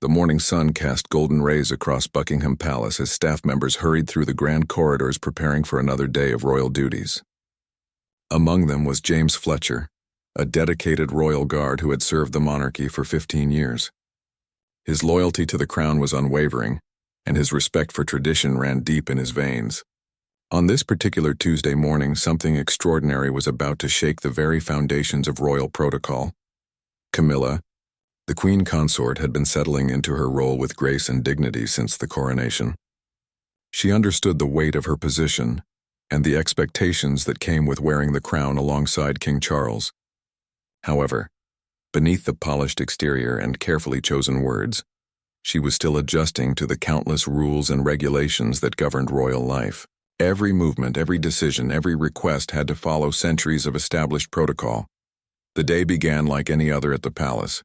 The morning sun cast golden rays across Buckingham Palace as staff members hurried through the grand corridors preparing for another day of royal duties. Among them was James Fletcher, a dedicated royal guard who had served the monarchy for 15 years. His loyalty to the crown was unwavering, and his respect for tradition ran deep in his veins. On this particular Tuesday morning, something extraordinary was about to shake the very foundations of royal protocol. Camilla, the queen consort, had been settling into her role with grace and dignity since the coronation. She understood the weight of her position and the expectations that came with wearing the crown alongside King Charles. However, beneath the polished exterior and carefully chosen words, she was still adjusting to the countless rules and regulations that governed royal life. Every movement, every decision, every request had to follow centuries of established protocol. The day began like any other at the palace.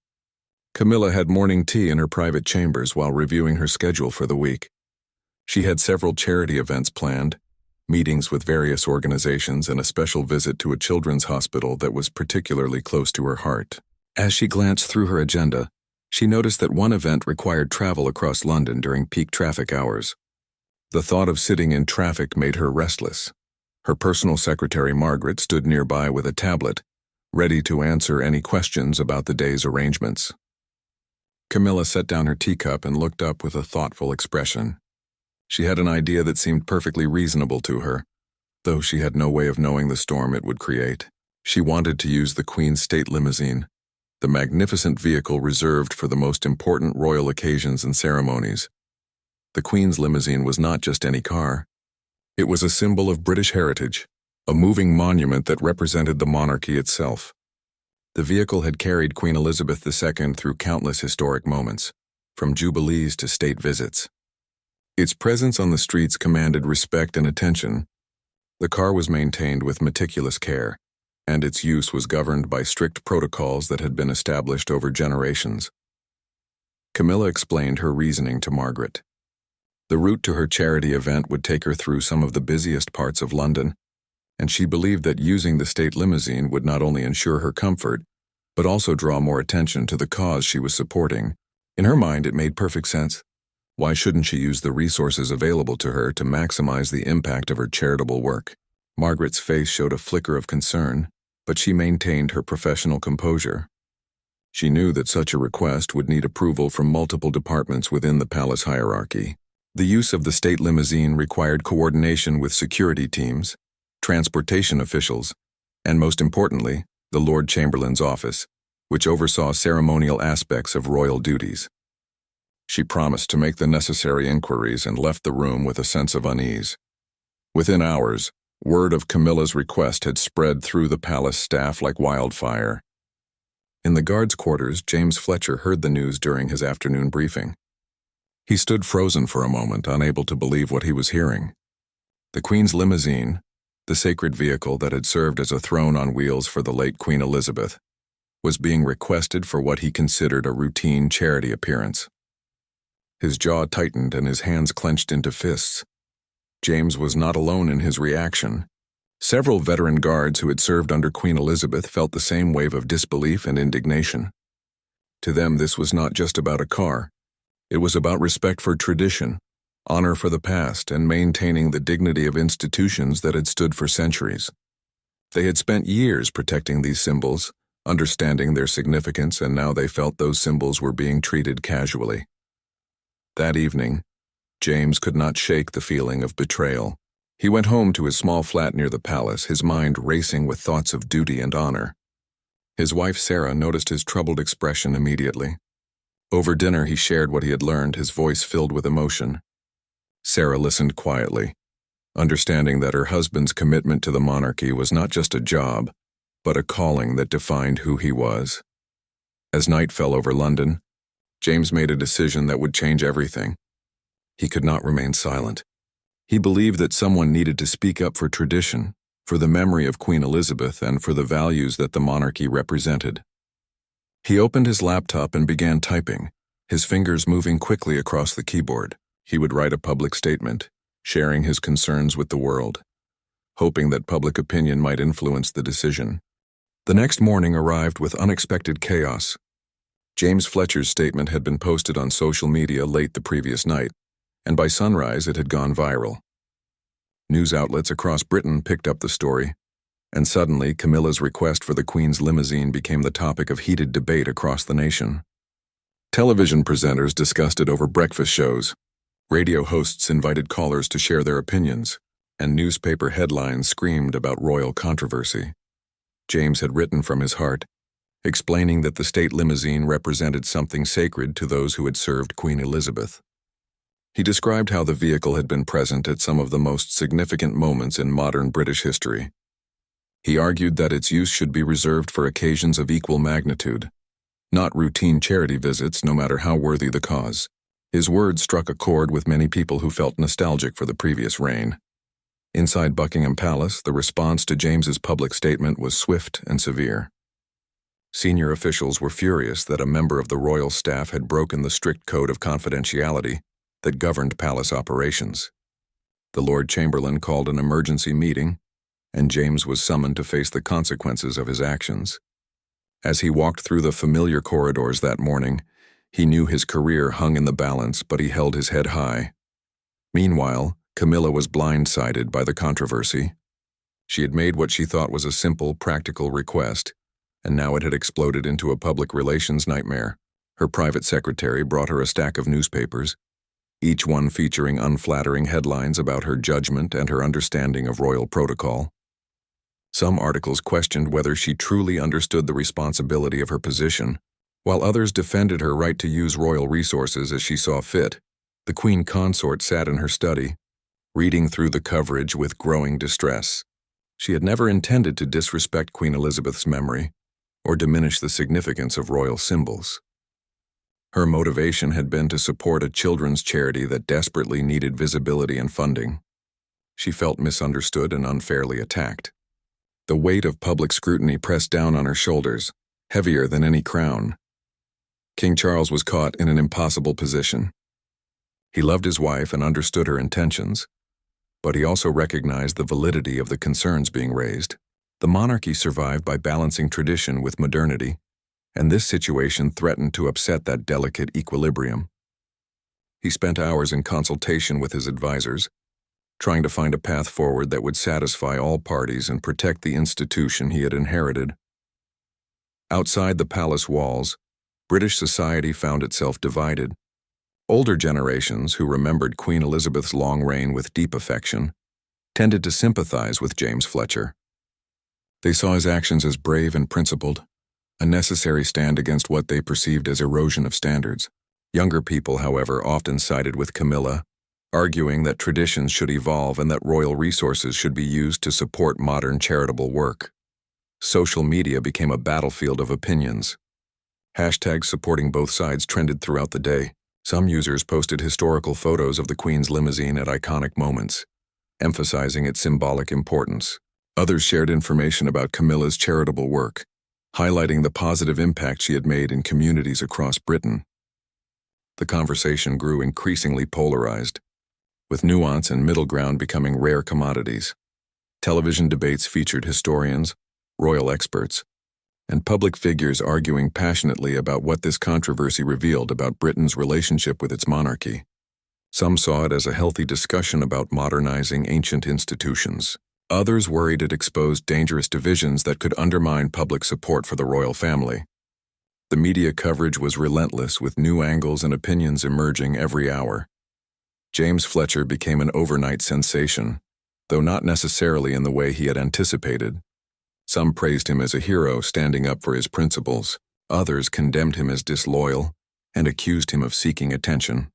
Camilla had morning tea in her private chambers while reviewing her schedule for the week. She had several charity events planned, meetings with various organizations, and a special visit to a children's hospital that was particularly close to her heart. As she glanced through her agenda, she noticed that one event required travel across London during peak traffic hours. The thought of sitting in traffic made her restless. Her personal secretary, Margaret, stood nearby with a tablet, ready to answer any questions about the day's arrangements. Camilla set down her teacup and looked up with a thoughtful expression. She had an idea that seemed perfectly reasonable to her, though she had no way of knowing the storm it would create. She wanted to use the Queen's state limousine, the magnificent vehicle reserved for the most important royal occasions and ceremonies. The Queen's limousine was not just any car. It was a symbol of British heritage, a moving monument that represented the monarchy itself. The vehicle had carried Queen Elizabeth II through countless historic moments, from jubilees to state visits. Its presence on the streets commanded respect and attention. The car was maintained with meticulous care, and its use was governed by strict protocols that had been established over generations. Camilla explained her reasoning to Margaret. The route to her charity event would take her through some of the busiest parts of London, and she believed that using the state limousine would not only ensure her comfort, but also draw more attention to the cause she was supporting. In her mind, it made perfect sense. Why shouldn't she use the resources available to her to maximize the impact of her charitable work? Margaret's face showed a flicker of concern, but she maintained her professional composure. She knew that such a request would need approval from multiple departments within the palace hierarchy. The use of the state limousine required coordination with security teams, transportation officials, and most importantly, the Lord Chamberlain's office, which oversaw ceremonial aspects of royal duties. She promised to make the necessary inquiries and left the room with a sense of unease. Within hours, word of Camilla's request had spread through the palace staff like wildfire. In the guards' quarters, James Fletcher heard the news during his afternoon briefing. He stood frozen for a moment, unable to believe what he was hearing. The Queen's limousine, the sacred vehicle that had served as a throne on wheels for the late Queen Elizabeth, was being requested for what he considered a routine charity appearance. His jaw tightened and his hands clenched into fists. James was not alone in his reaction. Several veteran guards who had served under Queen Elizabeth felt the same wave of disbelief and indignation. To them, this was not just about a car. It was about respect for tradition, honor for the past, and maintaining the dignity of institutions that had stood for centuries. They had spent years protecting these symbols, understanding their significance, and now they felt those symbols were being treated casually. That evening, James could not shake the feeling of betrayal. He went home to his small flat near the palace, his mind racing with thoughts of duty and honor. His wife Sarah noticed his troubled expression immediately. Over dinner he shared what he had learned, his voice filled with emotion. Sarah listened quietly, understanding that her husband's commitment to the monarchy was not just a job, but a calling that defined who he was. As night fell over London, James made a decision that would change everything. He could not remain silent. He believed that someone needed to speak up for tradition, for the memory of Queen Elizabeth, and for the values that the monarchy represented. He opened his laptop and began typing, his fingers moving quickly across the keyboard. He would write a public statement, sharing his concerns with the world, hoping that public opinion might influence the decision. The next morning arrived with unexpected chaos. James Fletcher's statement had been posted on social media late the previous night, and by sunrise it had gone viral. News outlets across Britain picked up the story, and suddenly Camilla's request for the Queen's limousine became the topic of heated debate across the nation. Television presenters discussed it over breakfast shows, radio hosts invited callers to share their opinions, and newspaper headlines screamed about royal controversy. James had written from his heart, explaining that the state limousine represented something sacred to those who had served Queen Elizabeth. He described how the vehicle had been present at some of the most significant moments in modern British history. He argued that its use should be reserved for occasions of equal magnitude, not routine charity visits, no matter how worthy the cause. His words struck a chord with many people who felt nostalgic for the previous reign. Inside Buckingham Palace, the response to James's public statement was swift and severe. Senior officials were furious that a member of the royal staff had broken the strict code of confidentiality that governed palace operations. The Lord Chamberlain called an emergency meeting, and James was summoned to face the consequences of his actions. As he walked through the familiar corridors that morning, he knew his career hung in the balance, but he held his head high. Meanwhile, Camilla was blindsided by the controversy. She had made what she thought was a simple, practical request, and now it had exploded into a public relations nightmare. Her private secretary brought her a stack of newspapers, each one featuring unflattering headlines about her judgment and her understanding of royal protocol. Some articles questioned whether she truly understood the responsibility of her position, while others defended her right to use royal resources as she saw fit. The Queen Consort sat in her study, reading through the coverage with growing distress. She had never intended to disrespect Queen Elizabeth's memory or diminish the significance of royal symbols. Her motivation had been to support a children's charity that desperately needed visibility and funding. She felt misunderstood and unfairly attacked. The weight of public scrutiny pressed down on her shoulders, heavier than any crown. King Charles was caught in an impossible position. He loved his wife and understood her intentions, but he also recognized the validity of the concerns being raised. The monarchy survived by balancing tradition with modernity, and this situation threatened to upset that delicate equilibrium. He spent hours in consultation with his advisors, trying to find a path forward that would satisfy all parties and protect the institution he had inherited. Outside the palace walls, British society found itself divided. Older generations, who remembered Queen Elizabeth's long reign with deep affection, tended to sympathize with James Fletcher. They saw his actions as brave and principled, a necessary stand against what they perceived as erosion of standards. Younger people, however, often sided with Camilla, arguing that traditions should evolve and that royal resources should be used to support modern charitable work. Social media became a battlefield of opinions. Hashtags supporting both sides trended throughout the day. Some users posted historical photos of the Queen's limousine at iconic moments, emphasizing its symbolic importance. Others shared information about Camilla's charitable work, highlighting the positive impact she had made in communities across Britain. The conversation grew increasingly polarized, with nuance and middle ground becoming rare commodities. Television debates featured historians, royal experts, and public figures arguing passionately about what this controversy revealed about Britain's relationship with its monarchy. Some saw it as a healthy discussion about modernizing ancient institutions. Others worried it exposed dangerous divisions that could undermine public support for the royal family. The media coverage was relentless, with new angles and opinions emerging every hour. James Fletcher became an overnight sensation, though not necessarily in the way he had anticipated. Some praised him as a hero standing up for his principles. Others condemned him as disloyal and accused him of seeking attention.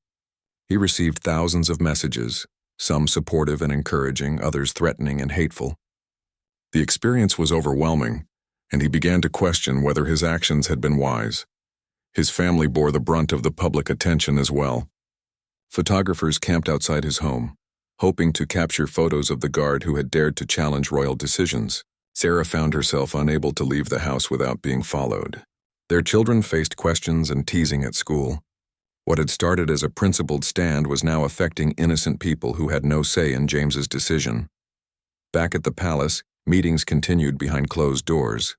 He received thousands of messages, some supportive and encouraging, others threatening and hateful. The experience was overwhelming, and he began to question whether his actions had been wise. His family bore the brunt of the public attention as well. Photographers camped outside his home, hoping to capture photos of the guard who had dared to challenge royal decisions. Sarah found herself unable to leave the house without being followed. Their children faced questions and teasing at school. What had started as a principled stand was now affecting innocent people who had no say in James's decision. Back at the palace, meetings continued behind closed doors.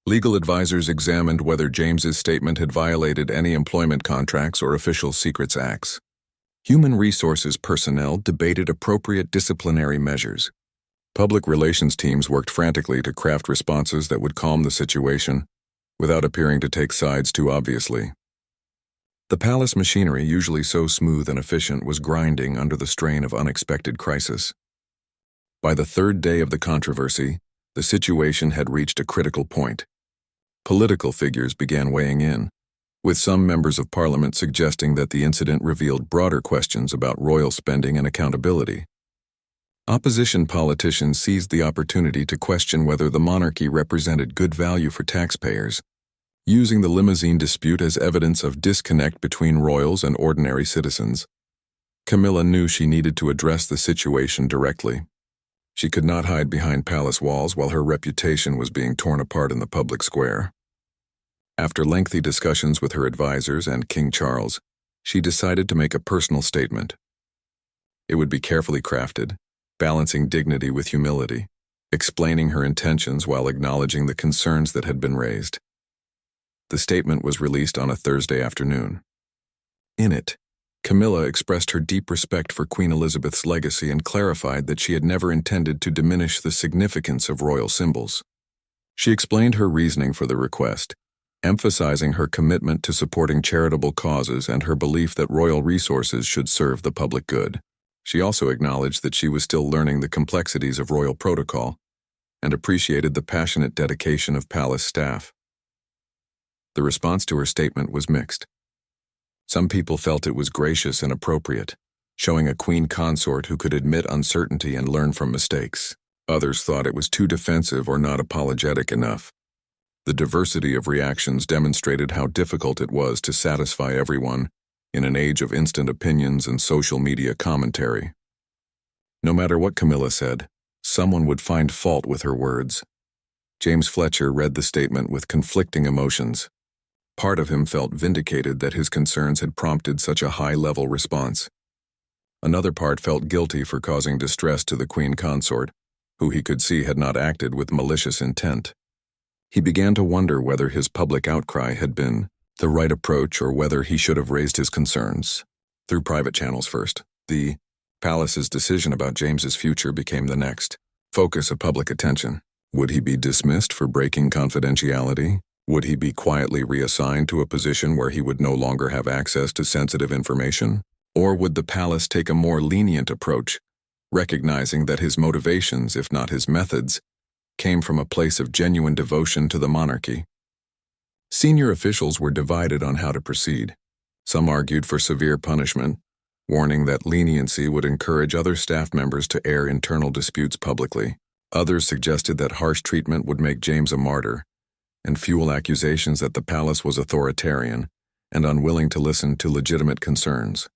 Legal advisors examined whether James's statement had violated any employment contracts or official secrets acts. Human resources personnel debated appropriate disciplinary measures. Public relations teams worked frantically to craft responses that would calm the situation without appearing to take sides too obviously. The palace machinery, usually so smooth and efficient, was grinding under the strain of unexpected crisis. By the third day of the controversy, the situation had reached a critical point. Political figures began weighing in, with some members of parliament suggesting that the incident revealed broader questions about royal spending and accountability. Opposition politicians seized the opportunity to question whether the monarchy represented good value for taxpayers, using the limousine dispute as evidence of disconnect between royals and ordinary citizens. Camilla knew she needed to address the situation directly. She could not hide behind palace walls while her reputation was being torn apart in the public square. After lengthy discussions with her advisors and King Charles, she decided to make a personal statement. It would be carefully crafted, balancing dignity with humility, explaining her intentions while acknowledging the concerns that had been raised. The statement was released on a Thursday afternoon. In it, Camilla expressed her deep respect for Queen Elizabeth's legacy and clarified that she had never intended to diminish the significance of royal symbols. She explained her reasoning for the request, emphasizing her commitment to supporting charitable causes and her belief that royal resources should serve the public good. She also acknowledged that she was still learning the complexities of royal protocol and appreciated the passionate dedication of palace staff. The response to her statement was mixed. Some people felt it was gracious and appropriate, showing a queen consort who could admit uncertainty and learn from mistakes. Others thought it was too defensive or not apologetic enough. The diversity of reactions demonstrated how difficult it was to satisfy everyone in an age of instant opinions and social media commentary. No matter what Camilla said, someone would find fault with her words. James Fletcher read the statement with conflicting emotions. Part of him felt vindicated that his concerns had prompted such a high-level response. Another part felt guilty for causing distress to the queen consort, who he could see had not acted with malicious intent. He began to wonder whether his public outcry had been the right approach or whether he should have raised his concerns through private channels first. The palace's decision about James's future became the next focus of public attention. Would he be dismissed for breaking confidentiality? Would he be quietly reassigned to a position where he would no longer have access to sensitive information? Or would the palace take a more lenient approach, recognizing that his motivations, if not his methods, came from a place of genuine devotion to the monarchy? Senior officials were divided on how to proceed. Some argued for severe punishment, warning that leniency would encourage other staff members to air internal disputes publicly. Others suggested that harsh treatment would make James a martyr and fuel accusations that the palace was authoritarian and unwilling to listen to legitimate concerns.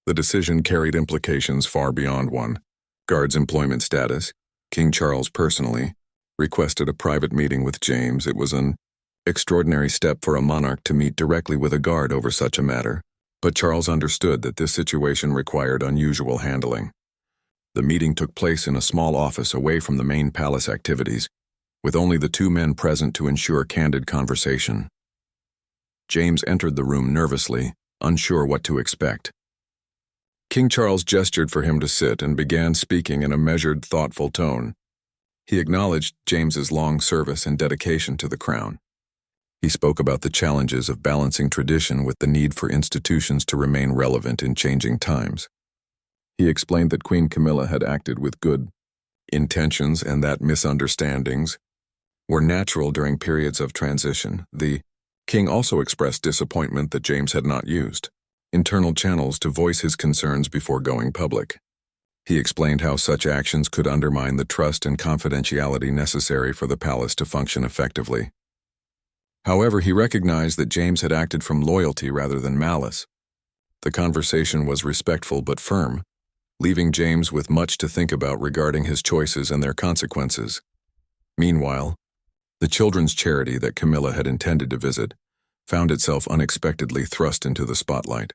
The decision carried implications far beyond one. Guard's employment status, King Charles personally, requested a private meeting with James. It was an extraordinary step for a monarch to meet directly with a guard over such a matter, but Charles understood that this situation required unusual handling. The meeting took place in a small office away from the main palace activities, with only the two men present to ensure candid conversation. James entered the room nervously, unsure what to expect. King Charles gestured for him to sit and began speaking in a measured, thoughtful tone. He acknowledged James's long service and dedication to the crown. He spoke about the challenges of balancing tradition with the need for institutions to remain relevant in changing times. He explained that Queen Camilla had acted with good intentions and that misunderstandings were natural during periods of transition. The king also expressed disappointment that James had not used internal channels to voice his concerns before going public. He explained how such actions could undermine the trust and confidentiality necessary for the palace to function effectively. However, he recognized that James had acted from loyalty rather than malice. The conversation was respectful but firm, leaving James with much to think about regarding his choices and their consequences. Meanwhile, the children's charity that Camilla had intended to visit found itself unexpectedly thrust into the spotlight.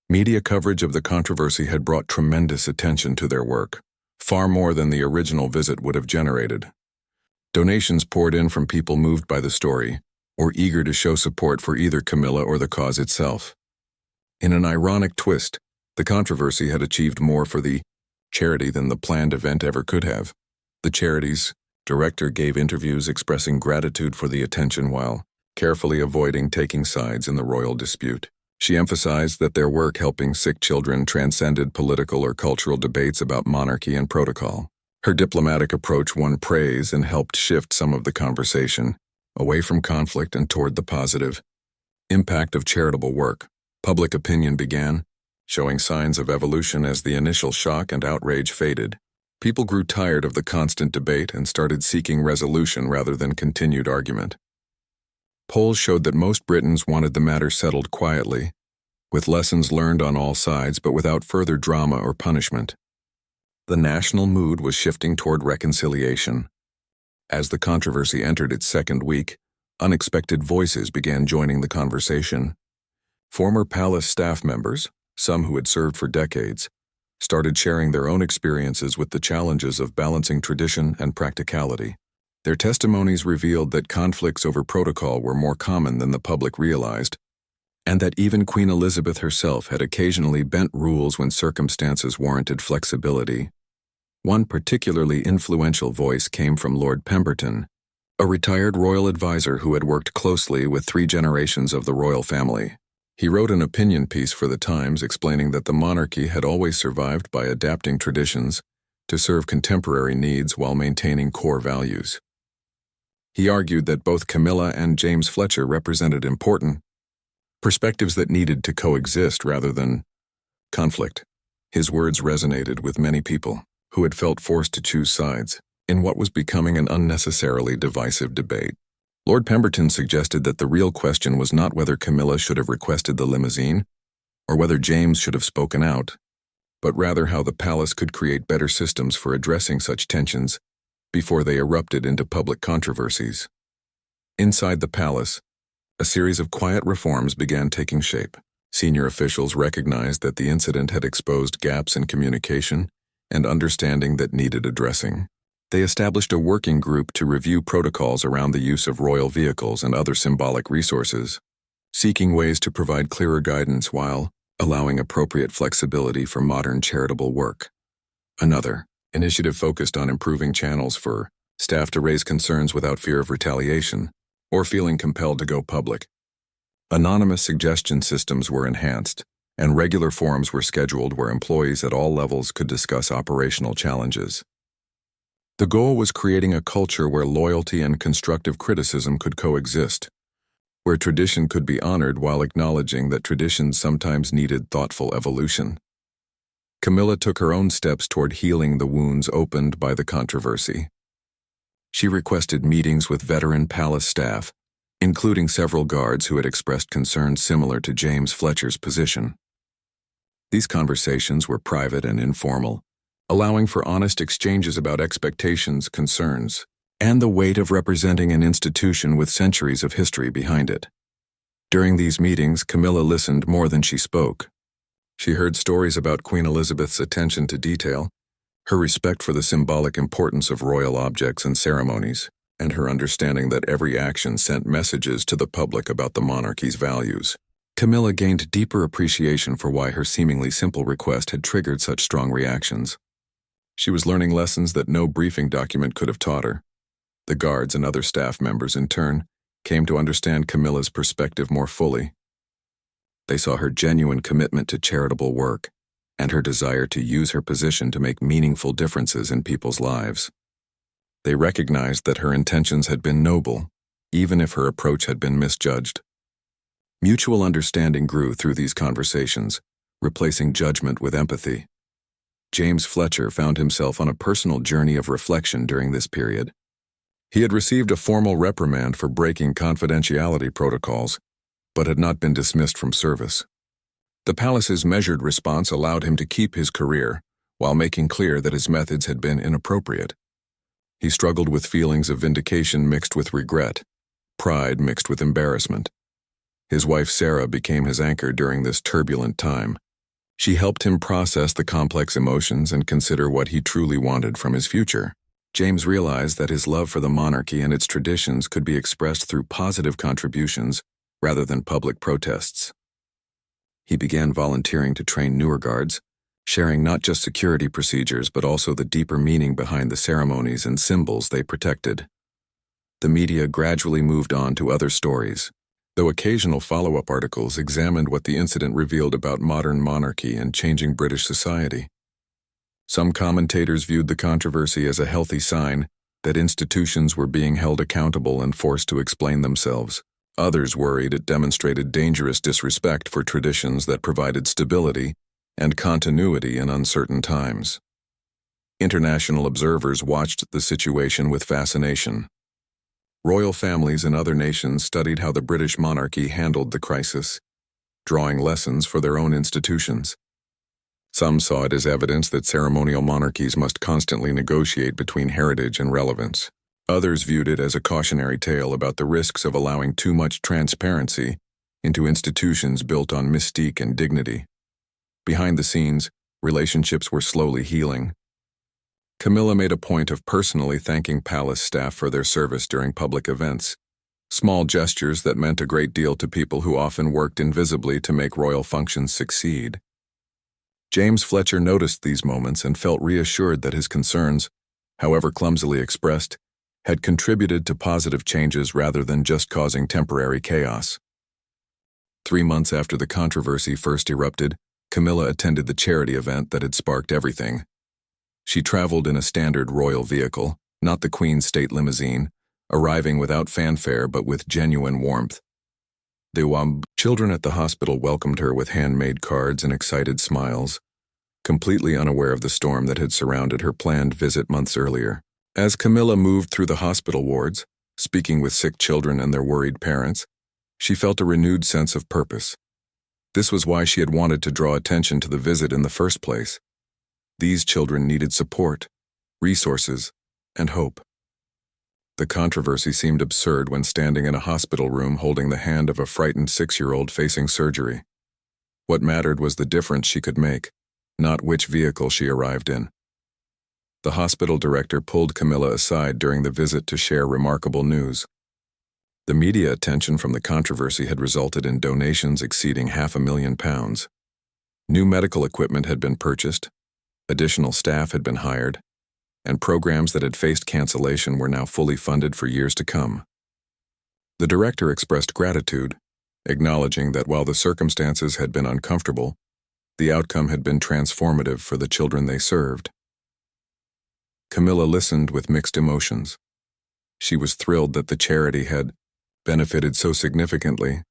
Media coverage of the controversy had brought tremendous attention to their work, far more than the original visit would have generated. Donations poured in from people moved by the story, or eager to show support for either Camilla or the cause itself. In an ironic twist, the controversy had achieved more for the charity than the planned event ever could have. The charity's director gave interviews expressing gratitude for the attention while carefully avoiding taking sides in the royal dispute. She emphasized that their work helping sick children transcended political or cultural debates about monarchy and protocol. Her diplomatic approach won praise and helped shift some of the conversation away from conflict and toward the positive impact of charitable work. Public opinion began showing signs of evolution as the initial shock and outrage faded. People grew tired of the constant debate and started seeking resolution rather than continued argument. Polls showed that most Britons wanted the matter settled quietly, with lessons learned on all sides but without further drama or punishment. The national mood was shifting toward reconciliation. As the controversy entered its second week, unexpected voices began joining the conversation. Former palace staff members, some who had served for decades, started sharing their own experiences with the challenges of balancing tradition and practicality. Their testimonies revealed that conflicts over protocol were more common than the public realized, and that even Queen Elizabeth herself had occasionally bent rules when circumstances warranted flexibility. One particularly influential voice came from Lord Pemberton, a retired royal advisor who had worked closely with 3 generations of the royal family. He wrote an opinion piece for the Times explaining that the monarchy had always survived by adapting traditions to serve contemporary needs while maintaining core values. He argued that both Camilla and James Fletcher represented important perspectives that needed to coexist rather than conflict. His words resonated with many people who had felt forced to choose sides in what was becoming an unnecessarily divisive debate. Lord Pemberton suggested that the real question was not whether Camilla should have requested the limousine or whether James should have spoken out, but rather how the palace could create better systems for addressing such tensions before they erupted into public controversies. Inside the palace, a series of quiet reforms began taking shape. Senior officials recognized that the incident had exposed gaps in communication and understanding that needed addressing. They established a working group to review protocols around the use of royal vehicles and other symbolic resources, seeking ways to provide clearer guidance while allowing appropriate flexibility for modern charitable work. Another initiative focused on improving channels for staff to raise concerns without fear of retaliation or feeling compelled to go public. Anonymous suggestion systems were enhanced, and regular forums were scheduled where employees at all levels could discuss operational challenges. The goal was creating a culture where loyalty and constructive criticism could coexist, where tradition could be honored while acknowledging that traditions sometimes needed thoughtful evolution. Camilla took her own steps toward healing the wounds opened by the controversy. She requested meetings with veteran palace staff, including several guards who had expressed concerns similar to James Fletcher's position. These conversations were private and informal, allowing for honest exchanges about expectations, concerns, and the weight of representing an institution with centuries of history behind it. During these meetings, Camilla listened more than she spoke. She heard stories about Queen Elizabeth's attention to detail, her respect for the symbolic importance of royal objects and ceremonies, and her understanding that every action sent messages to the public about the monarchy's values. Camilla gained deeper appreciation for why her seemingly simple request had triggered such strong reactions. She was learning lessons that no briefing document could have taught her. The guards and other staff members, in turn, came to understand Camilla's perspective more fully. They saw her genuine commitment to charitable work and her desire to use her position to make meaningful differences in people's lives. They recognized that her intentions had been noble, even if her approach had been misjudged. Mutual understanding grew through these conversations, replacing judgment with empathy. James Fletcher found himself on a personal journey of reflection during this period. He had received a formal reprimand for breaking confidentiality protocols, but had not been dismissed from service. The palace's measured response allowed him to keep his career, while making clear that his methods had been inappropriate. He struggled with feelings of vindication mixed with regret, pride mixed with embarrassment. His wife Sarah became his anchor during this turbulent time. She helped him process the complex emotions and consider what he truly wanted from his future. James realized that his love for the monarchy and its traditions could be expressed through positive contributions rather than public protests. He began volunteering to train newer guards, sharing not just security procedures but also the deeper meaning behind the ceremonies and symbols they protected. The media gradually moved on to other stories, though occasional follow-up articles examined what the incident revealed about modern monarchy and changing British society. Some commentators viewed the controversy as a healthy sign that institutions were being held accountable and forced to explain themselves. Others worried it demonstrated dangerous disrespect for traditions that provided stability and continuity in uncertain times. International observers watched the situation with fascination. Royal families in other nations studied how the British monarchy handled the crisis, drawing lessons for their own institutions. Some saw it as evidence that ceremonial monarchies must constantly negotiate between heritage and relevance. Others viewed it as a cautionary tale about the risks of allowing too much transparency into institutions built on mystique and dignity. Behind the scenes, relationships were slowly healing. Camilla made a point of personally thanking palace staff for their service during public events, small gestures that meant a great deal to people who often worked invisibly to make royal functions succeed. James Fletcher noticed these moments and felt reassured that his concerns, however clumsily expressed, had contributed to positive changes rather than just causing temporary chaos. 3 months after the controversy first erupted, Camilla attended the charity event that had sparked everything. She traveled in a standard royal vehicle, not the Queen's state limousine, arriving without fanfare but with genuine warmth. The children at the hospital welcomed her with handmade cards and excited smiles, completely unaware of the storm that had surrounded her planned visit months earlier. As Camilla moved through the hospital wards, speaking with sick children and their worried parents, she felt a renewed sense of purpose. This was why she had wanted to draw attention to the visit in the first place. These children needed support, resources, and hope. The controversy seemed absurd when standing in a hospital room holding the hand of a frightened 6-year-old facing surgery. What mattered was the difference she could make, not which vehicle she arrived in. The hospital director pulled Camilla aside during the visit to share remarkable news. The media attention from the controversy had resulted in donations exceeding £500,000. New medical equipment had been purchased, additional staff had been hired, and programs that had faced cancellation were now fully funded for years to come. The director expressed gratitude, acknowledging that while the circumstances had been uncomfortable, the outcome had been transformative for the children they served. Camilla listened with mixed emotions. She was thrilled that the charity had benefited so significantly,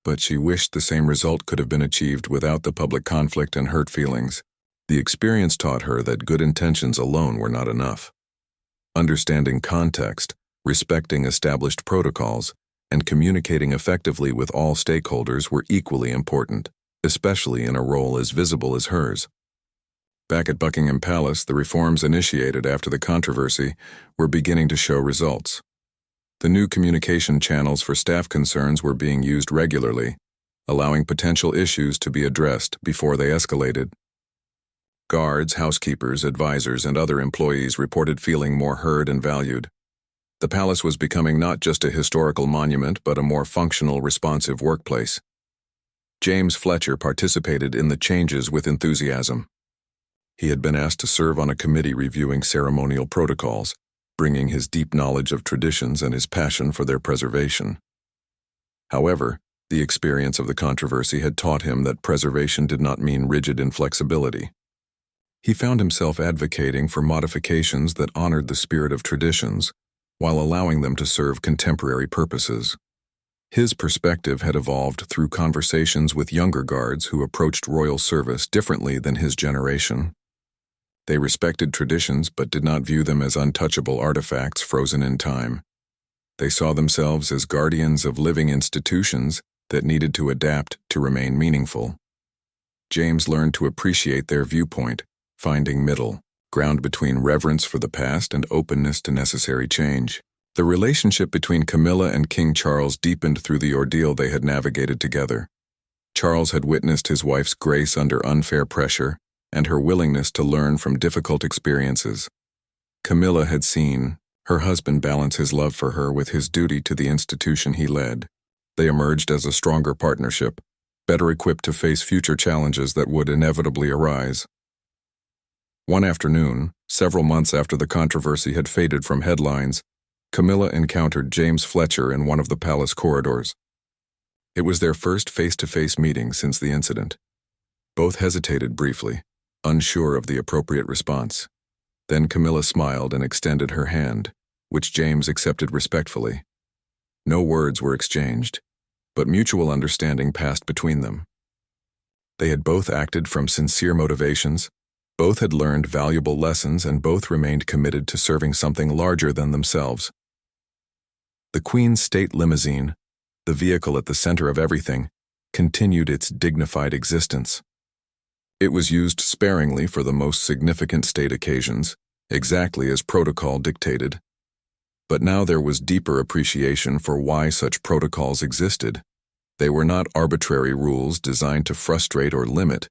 but she wished the same result could have been achieved without the public conflict and hurt feelings. The experience taught her that good intentions alone were not enough. Understanding context, respecting established protocols, and communicating effectively with all stakeholders were equally important, especially in a role as visible as hers. Back at Buckingham Palace, the reforms initiated after the controversy were beginning to show results. The new communication channels for staff concerns were being used regularly, allowing potential issues to be addressed before they escalated. Guards, housekeepers, advisors, and other employees reported feeling more heard and valued. The palace was becoming not just a historical monument but a more functional, responsive workplace. James Fletcher participated in the changes with enthusiasm. He had been asked to serve on a committee reviewing ceremonial protocols, bringing his deep knowledge of traditions and his passion for their preservation. However, the experience of the controversy had taught him that preservation did not mean rigid inflexibility. He found himself advocating for modifications that honored the spirit of traditions, while allowing them to serve contemporary purposes. His perspective had evolved through conversations with younger guards who approached royal service differently than his generation. They respected traditions but did not view them as untouchable artifacts frozen in time. They saw themselves as guardians of living institutions that needed to adapt to remain meaningful. James learned to appreciate their viewpoint, finding middle ground between reverence for the past and openness to necessary change. The relationship between Camilla and King Charles deepened through the ordeal they had navigated together. Charles had witnessed his wife's grace under unfair pressure and her willingness to learn from difficult experiences. Camilla had seen her husband balance his love for her with his duty to the institution he led. They emerged as a stronger partnership, better equipped to face future challenges that would inevitably arise. One afternoon, several months after the controversy had faded from headlines, Camilla encountered James Fletcher in one of the palace corridors. It was their first face-to-face meeting since the incident. Both hesitated briefly, unsure of the appropriate response. Then Camilla smiled and extended her hand, which James accepted respectfully. No words were exchanged, but mutual understanding passed between them. They had both acted from sincere motivations, both had learned valuable lessons, and both remained committed to serving something larger than themselves. The Queen's state limousine, the vehicle at the center of everything, continued its dignified existence. It was used sparingly for the most significant state occasions, exactly as protocol dictated. But now there was deeper appreciation for why such protocols existed. They were not arbitrary rules designed to frustrate or limit,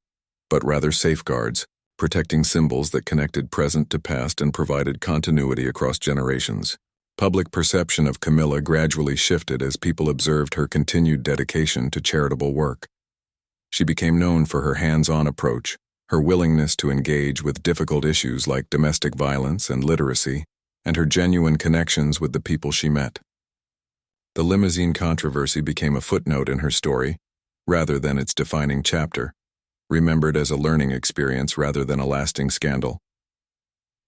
but rather safeguards, protecting symbols that connected present to past and provided continuity across generations. Public perception of Camilla gradually shifted as people observed her continued dedication to charitable work. She became known for her hands-on approach, her willingness to engage with difficult issues like domestic violence and literacy, and her genuine connections with the people she met. The limousine controversy became a footnote in her story, rather than its defining chapter, remembered as a learning experience rather than a lasting scandal.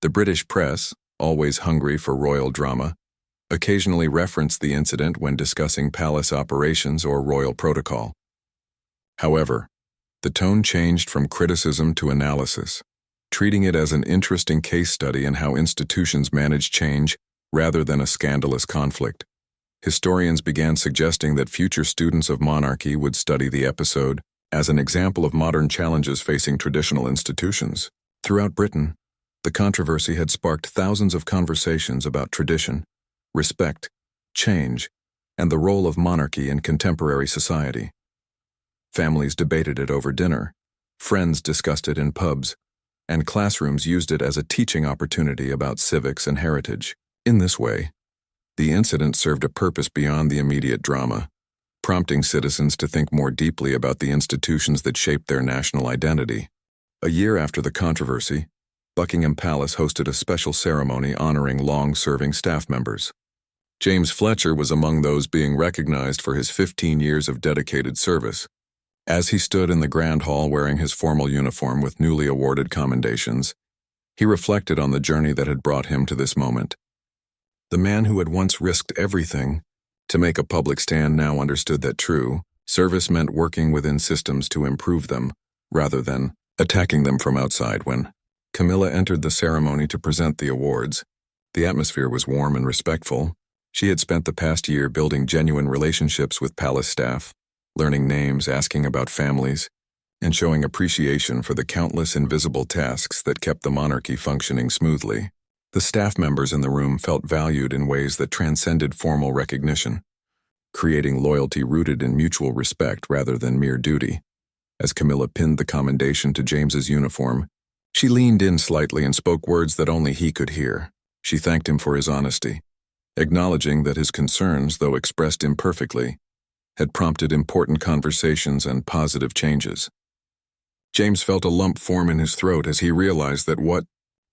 The British press, always hungry for royal drama, occasionally referenced the incident when discussing palace operations or royal protocol. However, the tone changed from criticism to analysis, treating it as an interesting case study in how institutions manage change rather than a scandalous conflict. Historians began suggesting that future students of monarchy would study the episode as an example of modern challenges facing traditional institutions. Throughout Britain, the controversy had sparked thousands of conversations about tradition, respect, change, and the role of monarchy in contemporary society. Families debated it over dinner, friends discussed it in pubs, and classrooms used it as a teaching opportunity about civics and heritage. In this way, the incident served a purpose beyond the immediate drama, prompting citizens to think more deeply about the institutions that shaped their national identity. A year after the controversy, Buckingham Palace hosted a special ceremony honoring long-serving staff members. James Fletcher was among those being recognized for his 15 years of dedicated service. As he stood in the Grand Hall wearing his formal uniform with newly awarded commendations, he reflected on the journey that had brought him to this moment. The man who had once risked everything to make a public stand now understood that true service meant working within systems to improve them, rather than attacking them from outside. When Camilla entered the ceremony to present the awards, the atmosphere was warm and respectful. She had spent the past year building genuine relationships with palace staff, learning names, asking about families, and showing appreciation for the countless invisible tasks that kept the monarchy functioning smoothly. The staff members in the room felt valued in ways that transcended formal recognition, creating loyalty rooted in mutual respect rather than mere duty. As Camilla pinned the commendation to James's uniform, she leaned in slightly and spoke words that only he could hear. She thanked him for his honesty, acknowledging that his concerns, though expressed imperfectly, had prompted important conversations and positive changes. James felt a lump form in his throat as he realized that what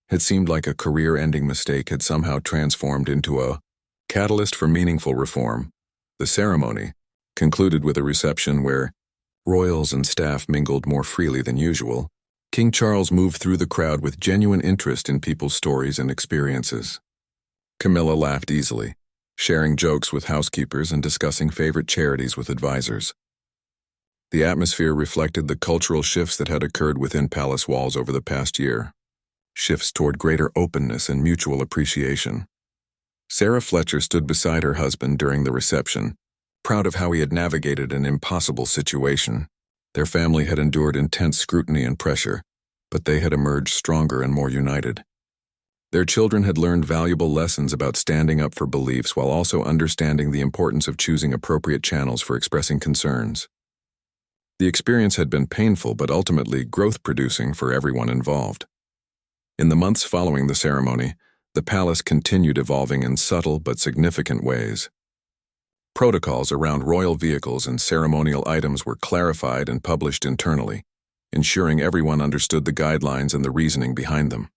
had seemed like a career-ending mistake had somehow transformed into a catalyst for meaningful reform. The ceremony concluded with a reception where royals and staff mingled more freely than usual. King Charles moved through the crowd with genuine interest in people's stories and experiences. Camilla laughed easily, sharing jokes with housekeepers and discussing favorite charities with advisors. The atmosphere reflected the cultural shifts that had occurred within palace walls over the past year, shifts toward greater openness and mutual appreciation. Sarah Fletcher stood beside her husband during the reception, proud of how he had navigated an impossible situation. Their family had endured intense scrutiny and pressure, but they had emerged stronger and more united. Their children had learned valuable lessons about standing up for beliefs while also understanding the importance of choosing appropriate channels for expressing concerns. The experience had been painful but ultimately growth-producing for everyone involved. In the months following the ceremony, The palace continued evolving in subtle but significant ways. Protocols around royal vehicles and ceremonial items were clarified and published internally, ensuring everyone understood the guidelines and the reasoning behind them.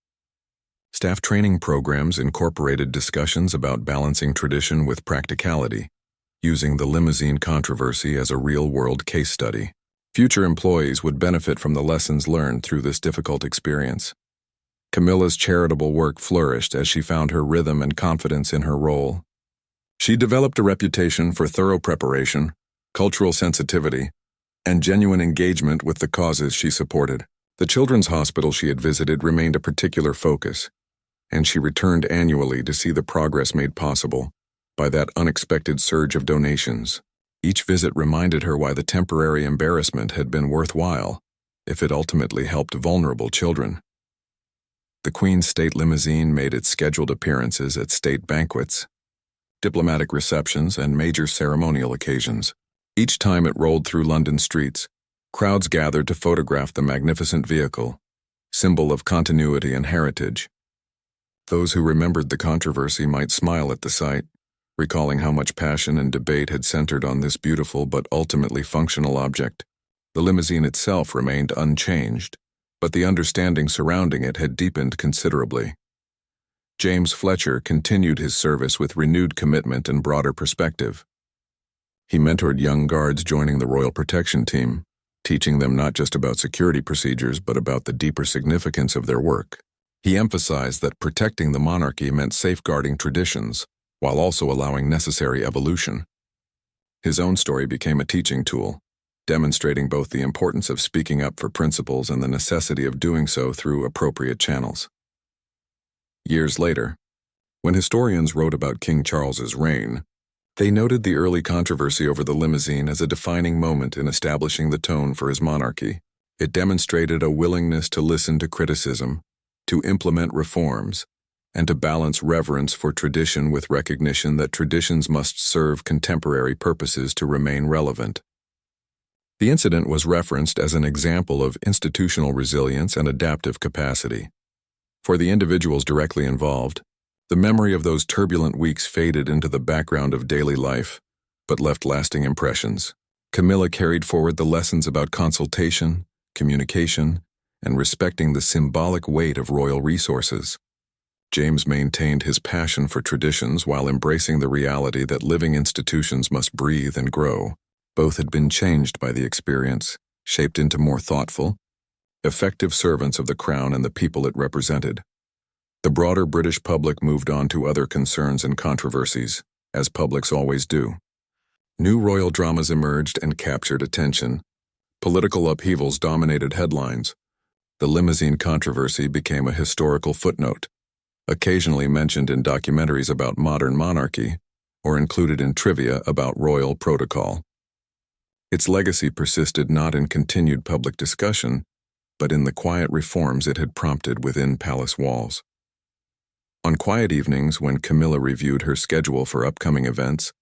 Staff training programs incorporated discussions about balancing tradition with practicality, using the limousine controversy as a real-world case study. Future employees would benefit from the lessons learned through this difficult experience. Camilla's charitable work flourished as she found her rhythm and confidence in her role. She developed a reputation for thorough preparation, cultural sensitivity, and genuine engagement with the causes she supported. The children's hospital she had visited remained a particular focus, and she returned annually to see the progress made possible by that unexpected surge of donations. Each visit reminded her why the temporary embarrassment had been worthwhile, if it ultimately helped vulnerable children. The Queen's state limousine made its scheduled appearances at state banquets, diplomatic receptions, and major ceremonial occasions. Each time it rolled through London streets, crowds gathered to photograph the magnificent vehicle, symbol of continuity and heritage. Those who remembered the controversy might smile at the sight, recalling how much passion and debate had centered on this beautiful but ultimately functional object. The limousine itself remained unchanged, but the understanding surrounding it had deepened considerably. James Fletcher continued his service with renewed commitment and broader perspective. He mentored young guards joining the Royal Protection Team, teaching them not just about security procedures but about the deeper significance of their work. He emphasized that protecting the monarchy meant safeguarding traditions, while also allowing necessary evolution. His own story became a teaching tool, demonstrating both the importance of speaking up for principles and the necessity of doing so through appropriate channels. Years later, when historians wrote about King Charles's reign, they noted the early controversy over the limousine as a defining moment in establishing the tone for his monarchy. It demonstrated a willingness to listen to criticism, to implement reforms, and to balance reverence for tradition with recognition that traditions must serve contemporary purposes to remain relevant. The incident was referenced as an example of institutional resilience and adaptive capacity. For the individuals directly involved, the memory of those turbulent weeks faded into the background of daily life, but left lasting impressions. Camilla carried forward the lessons about consultation, communication, and respecting the symbolic weight of royal resources. James maintained his passion for traditions while embracing the reality that living institutions must breathe and grow. Both had been changed by the experience, shaped into more thoughtful, effective servants of the crown and the people it represented. The broader British public moved on to other concerns and controversies, as publics always do. New royal dramas emerged and captured attention. Political upheavals dominated headlines. The limousine controversy became a historical footnote, occasionally mentioned in documentaries about modern monarchy, or included in trivia about royal protocol. Its legacy persisted not in continued public discussion, but in the quiet reforms it had prompted within palace walls. On quiet evenings, when Camilla reviewed her schedule for upcoming events,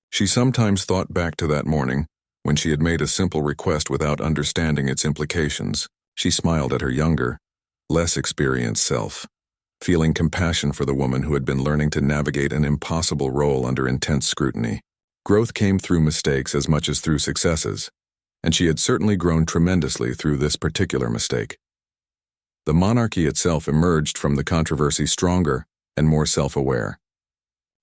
she sometimes thought back to that morning when she had made a simple request without understanding its implications. She smiled at her younger, less experienced self, feeling compassion for the woman who had been learning to navigate an impossible role under intense scrutiny. Growth came through mistakes as much as through successes, and she had certainly grown tremendously through this particular mistake. The monarchy itself emerged from the controversy stronger and more self-aware.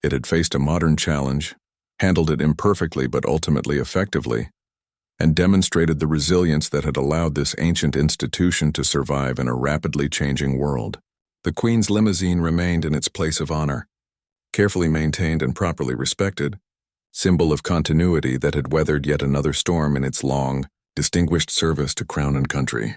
It had faced a modern challenge, handled it imperfectly but ultimately effectively, and demonstrated the resilience that had allowed this ancient institution to survive in a rapidly changing world. The Queen's limousine remained in its place of honor, carefully maintained and properly respected, symbol of continuity that had weathered yet another storm in its long, distinguished service to crown and country.